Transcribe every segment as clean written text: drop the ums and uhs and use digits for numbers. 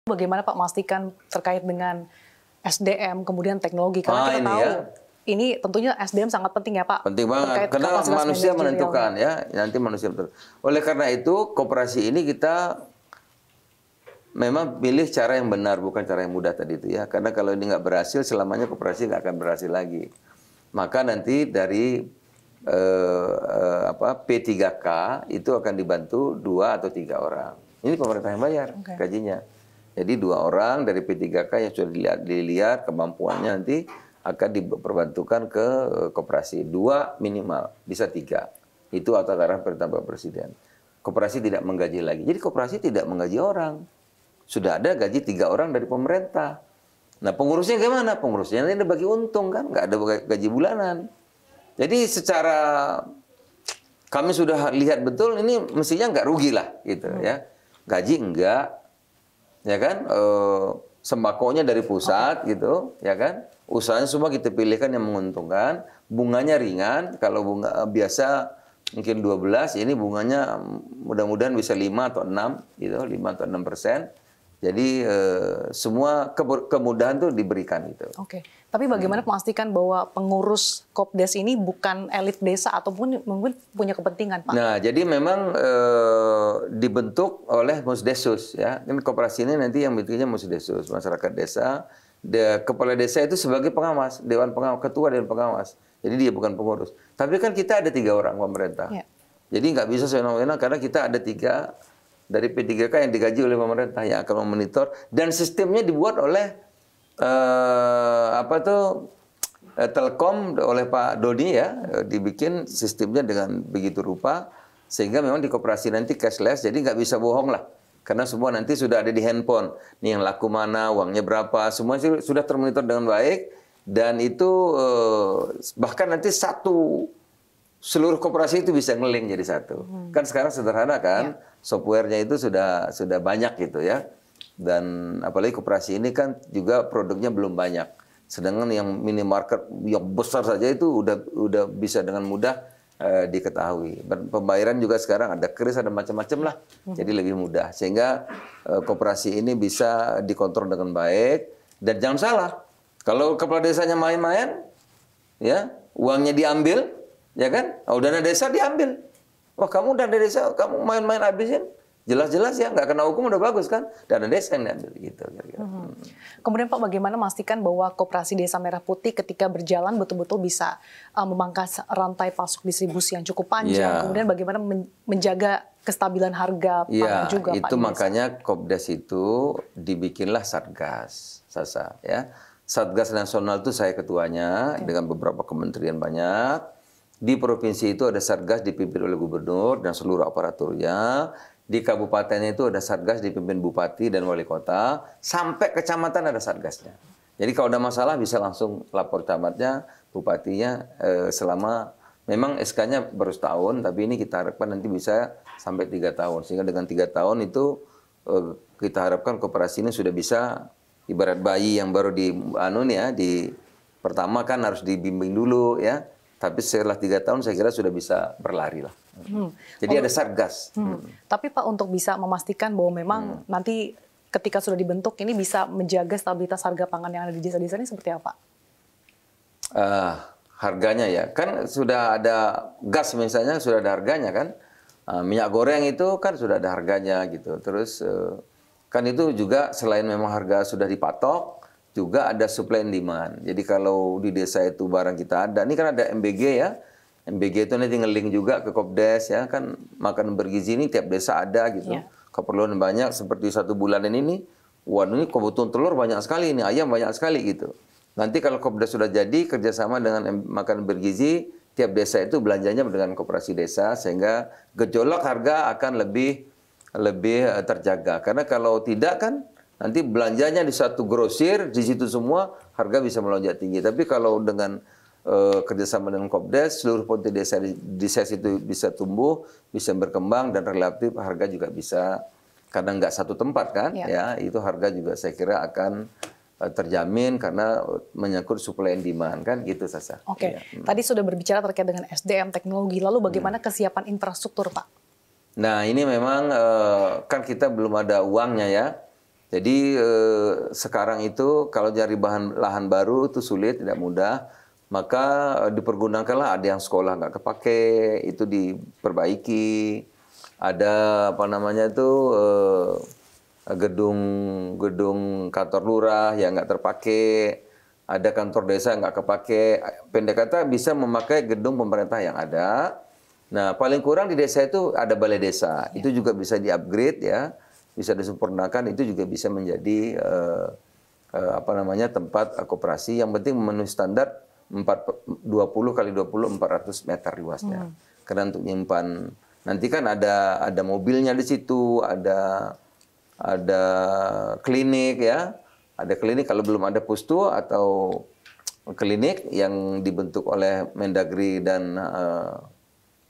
Bagaimana Pak memastikan terkait dengan SDM, kemudian teknologi? Karena kita tahu ini tentunya SDM sangat penting ya Pak. Penting banget, karena manusia menentukan ya, nanti manusia betul. Oleh karena itu, koperasi ini kita memang pilih cara yang benar, bukan cara yang mudah tadi itu ya. Karena kalau ini nggak berhasil, selamanya koperasi nggak akan berhasil lagi. Maka nanti dari P3K itu akan dibantu 2 atau 3 orang. Ini pemerintah yang bayar gajinya. Jadi 2 orang dari P3K yang sudah dilihat kemampuannya nanti akan diperbantukan ke koperasi. 2 minimal, bisa 3. Itu atas arahan perintah Pak Presiden. Koperasi tidak menggaji lagi. Jadi koperasi tidak menggaji orang. Sudah ada gaji 3 orang dari pemerintah. Nah pengurusnya gimana? Pengurusnya nanti bagi untung kan, nggak ada gaji bulanan. Jadi secara kami sudah lihat betul ini mestinya nggak rugi lah gitu ya. Gaji enggak. Ya kan, sembakonya dari pusat gitu, ya kan, usahanya semua kita pilihkan yang menguntungkan, bunganya ringan, kalau bunga biasa mungkin 12, ini bunganya mudah-mudahan bisa 5 atau 6, gitu, 5 atau 6%. Jadi semua kemudahan tuh diberikan gitu. Oke, tapi bagaimana memastikan bahwa pengurus Kopdes ini bukan elit desa ataupun mungkin punya kepentingan Pak? Nah, jadi memang dibentuk oleh Musdesus ya. Kan koperasi ini nanti yang bentuknya Musdesus, masyarakat desa. Kepala desa itu sebagai pengawas, dewan pengawas, ketua dewan pengawas. Jadi dia bukan pengurus. Tapi kan kita ada 3 orang pemerintah. Ya. Jadi nggak bisa sewenang-wenang karena kita ada 3 dari P3K yang digaji oleh pemerintah yang akan memonitor, dan sistemnya dibuat oleh Telkom oleh Pak Dodi ya, dibikin sistemnya dengan begitu rupa sehingga memang di koperasi nanti cashless, jadi nggak bisa bohong lah karena semua nanti sudah ada di handphone. Nih yang laku mana, uangnya berapa, semua sudah termonitor dengan baik, dan itu bahkan nanti seluruh koperasi itu bisa ngeling jadi satu. Kan sekarang sederhana kan, softwarenya itu sudah banyak gitu ya. Dan apalagi koperasi ini kan juga produknya belum banyak. Sedangkan yang minimarket yang besar saja itu udah bisa dengan mudah diketahui. Pembayaran juga sekarang ada kris, ada macam-macam lah. Jadi lebih mudah. Sehingga koperasi ini bisa dikontrol dengan baik. Dan jangan salah, kalau kepala desanya main-main, ya uangnya diambil, ya kan? Oh, dana desa diambil. Wah, kamu dana desa, kamu main-main habisin. Jelas-jelas ya, nggak kena hukum udah bagus kan? Dana desa yang diambil gitu. Kemudian Pak, bagaimana memastikan bahwa Koperasi Desa Merah Putih ketika berjalan betul-betul bisa memangkas rantai pasok distribusi yang cukup panjang. Kemudian bagaimana menjaga kestabilan harga pangan juga Pak? Itu makanya Kopdes itu dibikinlah Satgas, Sasa ya. Satgas Nasional itu saya ketuanya dengan beberapa kementerian banyak. Di provinsi itu ada Satgas dipimpin oleh gubernur dan seluruh aparaturnya. Di kabupatennya itu ada Satgas dipimpin bupati dan wali kota. Sampai kecamatan ada Satgasnya. Jadi kalau ada masalah bisa langsung lapor camatnya, bupatinya selama memang SK-nya baru setahun, tapi ini kita harapkan nanti bisa sampai 3 tahun. Sehingga dengan 3 tahun itu kita harapkan koperasi ini sudah bisa ibarat bayi yang baru pertama kan harus dibimbing dulu ya. Tapi setelah 3 tahun saya kira sudah bisa berlari lah. Jadi ada Satgas. Tapi Pak, untuk bisa memastikan bahwa memang nanti ketika sudah dibentuk ini bisa menjaga stabilitas harga pangan yang ada di desa-desa ini seperti apa? Harganya ya, kan sudah ada gas misalnya sudah ada harganya kan. Minyak goreng itu kan sudah ada harganya gitu. Terus kan itu juga selain memang harga sudah dipatok, juga ada supply and demand. Jadi kalau di desa itu barang kita ada, ini kan ada MBG ya. MBG itu nanti ngeling juga ke Kopdes ya, kan makan bergizi ini tiap desa ada gitu. Keperluan banyak seperti 1 bulan ini, waduh ini kebutuhan telur banyak sekali, ini ayam banyak sekali gitu. Nanti kalau Kopdes sudah jadi kerjasama dengan makan bergizi, tiap desa itu belanjanya dengan koperasi desa sehingga gejolak harga akan lebih terjaga. Karena kalau tidak kan nanti belanjanya di satu grosir, di situ semua harga bisa melonjak tinggi. Tapi kalau dengan kerjasama dengan Kopdes, seluruh potensi desa di situ bisa tumbuh, bisa berkembang, dan relatif harga juga bisa, karena nggak satu tempat kan, ya itu harga juga saya kira akan terjamin karena menyangkut supply and demand kan gitu Sasa. Oke, tadi sudah berbicara terkait dengan SDM teknologi, lalu bagaimana kesiapan infrastruktur Pak? Nah ini memang kan kita belum ada uangnya ya. Jadi sekarang itu kalau cari lahan baru itu sulit, tidak mudah. Maka dipergunakanlah, ada yang sekolah nggak kepake, itu diperbaiki. Ada apa namanya itu gedung kantor lurah yang nggak terpakai. Ada kantor desa nggak kepake. Pendek kata bisa memakai gedung pemerintah yang ada. Nah, paling kurang di desa itu ada balai desa. Itu juga bisa di-upgrade ya, bisa disempurnakan. Itu juga bisa menjadi apa namanya tempat koperasi. Yang penting memenuhi standar 20 kali 20 400 meter luasnya. Karena untuk nyimpan nanti kan ada mobilnya di situ, ada klinik ya. Ada klinik kalau belum ada pustu atau klinik yang dibentuk oleh Mendagri dan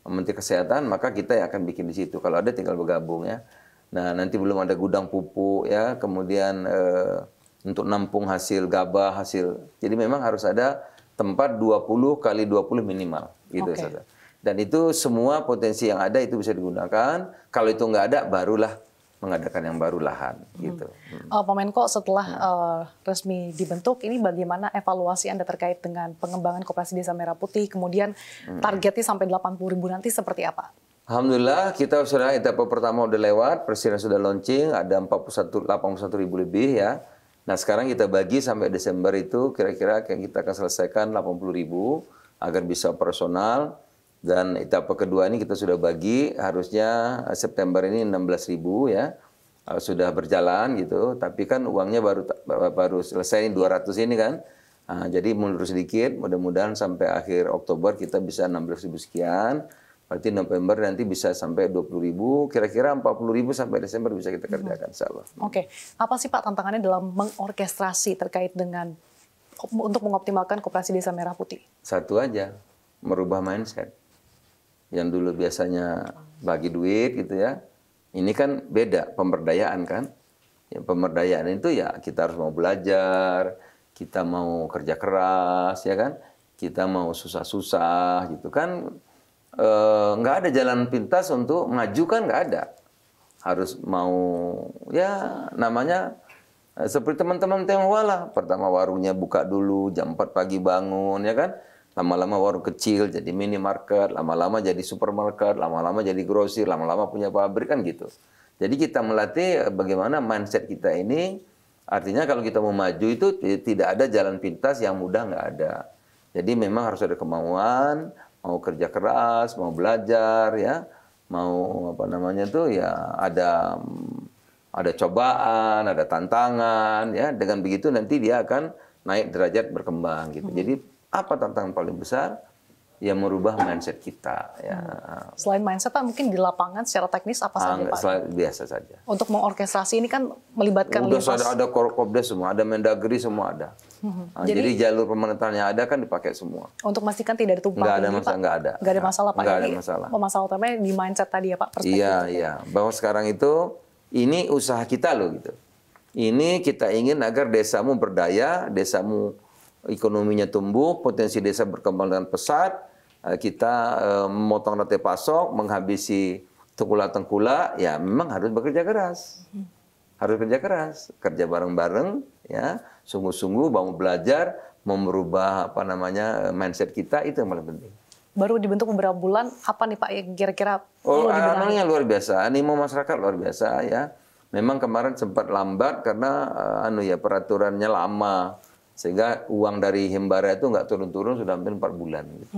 Menteri Kesehatan, maka kita yang akan bikin di situ. Kalau ada tinggal bergabung ya. Nah, nanti belum ada gudang pupuk ya, kemudian untuk nampung hasil gabah, Jadi memang harus ada tempat 20 kali 20 minimal gitu saja. Dan itu semua potensi yang ada itu bisa digunakan. Kalau itu nggak ada, barulah mengadakan yang baru lahan gitu. Pak Menko, setelah resmi dibentuk, ini bagaimana evaluasi Anda terkait dengan pengembangan Koperasi Desa Merah Putih, kemudian targetnya sampai 80.000 nanti seperti apa? Alhamdulillah kita sudah etapa pertama udah lewat, Presiden sudah launching, ada 81 ribu lebih ya. Nah sekarang kita bagi sampai Desember itu kira-kira kita akan selesaikan 80.000 agar bisa operasional. Dan etapa kedua ini kita sudah bagi, harusnya September ini 16.000 ya, sudah berjalan gitu. Tapi kan uangnya baru selesai 200 ini kan. Nah, jadi mundur sedikit, mudah-mudahan sampai akhir Oktober kita bisa 16.000 sekian. Berarti November nanti bisa sampai 20.000, kira-kira 40.000 sampai Desember bisa kita kerjakan, insya Allah. Oke, apa sih Pak tantangannya dalam mengorkestrasi terkait dengan untuk mengoptimalkan Koperasi Desa Merah Putih? Satu aja, merubah mindset. Yang dulu biasanya bagi duit gitu ya, ini kan beda pemberdayaan kan. Ya, pemberdayaan itu ya kita harus mau belajar, kita mau kerja keras ya kan, kita mau susah-susah gitu kan. Nggak ada jalan pintas untuk maju kan, nggak ada. Harus mau ya namanya seperti teman-teman Tionghoa lah. Pertama warungnya buka dulu jam 4 pagi bangun ya kan. Lama-lama warung kecil jadi minimarket, lama-lama jadi supermarket, lama-lama jadi grosir, lama-lama punya pabrik kan gitu. Jadi kita melatih bagaimana mindset kita ini, artinya kalau kita mau maju itu tidak ada jalan pintas yang mudah, nggak ada. Jadi memang harus ada kemauan, mau kerja keras, mau belajar ya, mau apa namanya tuh ya ada cobaan, ada tantangan ya. Dengan begitu nanti dia akan naik derajat berkembang gitu. Jadi apa tantangan paling besar? Ya merubah mindset kita. Ya. Selain mindset Pak, mungkin di lapangan secara teknis apa saja Pak? Biasa saja. Untuk mengorkestrasi ini kan melibatkan ada Korpopdes semua, ada Mendagri semua ada. Jadi jalur pemerintahan yang ada kan dipakai semua. Untuk memastikan tidak ada tumpang tindih Pak? Nggak ada. Nggak ada masalah Pak? Nggak ada masalah. Masalah utamanya di mindset tadi ya Pak? Iya. Bahwa sekarang itu, ini usaha kita loh gitu. Ini kita ingin agar desamu berdaya, desamu ekonominya tumbuh, potensi desa berkembang dengan pesat, kita memotong rantai pasok, menghabisi tengkulak-tengkulak, ya memang harus bekerja keras. Harus kerja keras, kerja bareng-bareng, ya, sungguh-sungguh mau belajar, mau merubah apa namanya mindset kita, itu yang paling penting. Baru dibentuk beberapa bulan, apa nih Pak yang kira-kira anaknya luar biasa, animo masyarakat luar biasa ya. Memang kemarin sempat lambat karena peraturannya lama. Sehingga uang dari Himbara itu nggak turun-turun sudah hampir 4 bulan. Gitu.